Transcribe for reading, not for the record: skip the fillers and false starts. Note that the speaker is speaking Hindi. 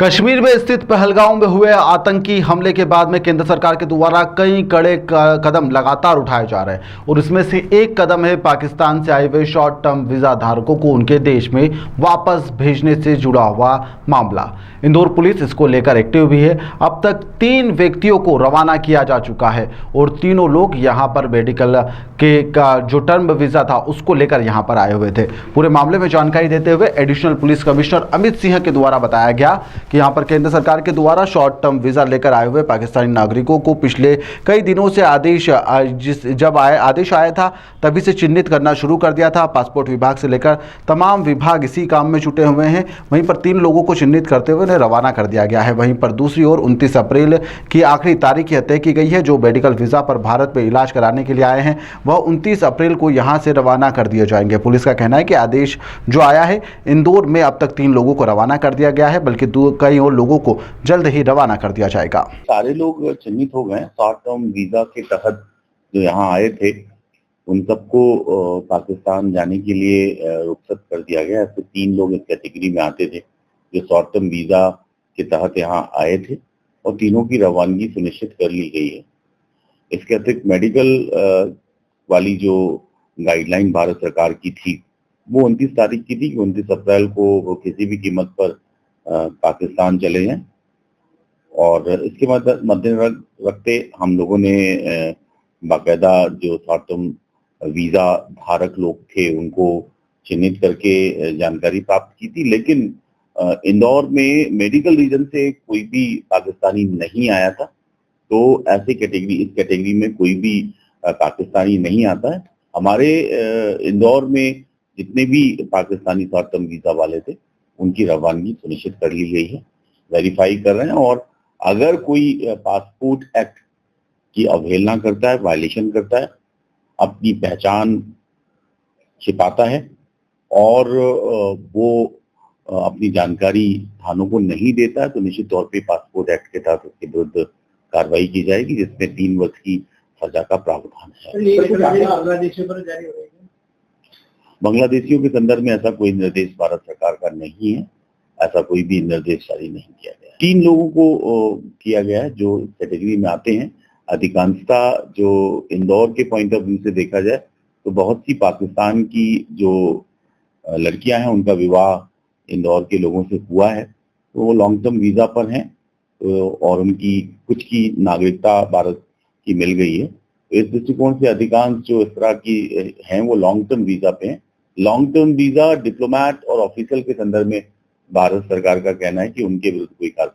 कश्मीर में स्थित पहलगाम में हुए आतंकी हमले के बाद में केंद्र सरकार के द्वारा कई कड़े कदम लगातार उठाए जा रहे हैं और इसमें से एक कदम है पाकिस्तान से आए हुए शॉर्ट टर्म वीजा धारकों को उनके देश में वापस भेजने से जुड़ा हुआ मामला। इंदौर पुलिस इसको लेकर एक्टिव भी है। अब तक 3 व्यक्तियों को रवाना किया जा चुका है और तीनों लोग यहां पर मेडिकल के का जो टर्म वीजा था उसको लेकर यहां पर आए हुए थे। पूरे मामले में जानकारी देते हुए additional police commissioner Amit Singh के द्वारा बताया गया कि यहां पर केंद्र सरकार के द्वारा शॉर्ट टर्म वीजा लेकर आए हुए पाकिस्तानी नागरिकों को पिछले कई दिनों से जब आदेश आया था तभी से चिन्हित करना शुरू कर दिया था। पासपोर्ट विभाग से लेकर तमाम विभाग इसी काम में जुटे हुए हैं। वहीं पर 3 लोगों को चिन्हित करते हुए रवाना कर दिया गया है। वहीं पर दूसरी ओर 29 अप्रैल की आखिरी तारीख तय की गई है। जो मेडिकल वीजा पर भारत में इलाज कराने के लिए आए हैं वह 29 अप्रैल को यहां से रवाना कर दिए जाएंगे। पुलिस का कहना है कि आदेश जो आया है, इंदौर में अब तक 3 लोगों को रवाना कर दिया गया है, बल्कि कई और लोगों को जल्द ही रवाना कर दिया जाएगा। सारे लोग चिन्हित हो गए। शॉर्ट टर्म वीजा के तहत जो यहाँ आए थे उन सबको पाकिस्तान जाने के लिए रुखसत कर दिया गया। ऐसे 3 लोग इस कैटेगरी में आते थे जो शॉर्ट टर्म वीजा के तहत यहाँ आए थे और तीनों की रवानगी सुनिश्चित कर ली गई है। इसके अतिरिक्त मेडिकल वाली जो गाइडलाइन भारत सरकार की थी वो 29 तारीख की थी कि 29 अप्रैल को वो किसी भी कीमत पर पाकिस्तान चले जाएं और इसके मद्देनजर रखते हम लोगों ने बाकायदा जो शॉर्ट टर्म वीजा धारक लोग थे उनको चिन्हित करके जानकारी प्राप्त की थी। लेकिन इंदौर में मेडिकल रीजन से कोई भी पाकिस्तानी नहीं आया था, तो ऐसी इस कैटेगरी में कोई भी पाकिस्तानी नहीं आता है। हमारे इंदौर में जितने भी पाकिस्तानी शॉर्ट टर्म वीजा वाले थे उनकी रवानगी सुनिश्चित कर ली गई है, वेरीफाई कर रहे हैं और अगर कोई पासपोर्ट एक्ट की अवहेलना करता है, वायलेशन करता है, अपनी पहचान छिपाता है और वो अपनी जानकारी थानों को नहीं देता है तो निश्चित तौर पे पासपोर्ट एक्ट के तहत उसके विरुद्ध कार्रवाई की जाएगी, जिसमें 3 वर्ष की सजा का प्रावधान है। बांग्लादेशियों के संदर्भ में ऐसा कोई निर्देश भारत सरकार का नहीं है, ऐसा कोई भी निर्देश जारी नहीं किया गया। 3 लोगों को किया गया है जो इस कैटेगरी में आते हैं। अधिकांशता जो इंदौर के पॉइंट ऑफ व्यू से देखा जाए तो बहुत सी पाकिस्तान की जो लड़कियां हैं उनका विवाह इंदौर के लोगों से हुआ है, तो वो लॉन्ग टर्म वीजा पर हैं और उनकी कुछ की नागरिकता भारत की मिल गई है। तो इस दृष्टिकोण से अधिकांश जो इस तरह की हैं वो लॉन्ग टर्म वीजा पे हैं। लॉन्ग टर्म वीजा डिप्लोमेट और ऑफिशियल के संदर्भ में भारत सरकार का कहना है कि उनके विरुद्ध कोई कार्रवाई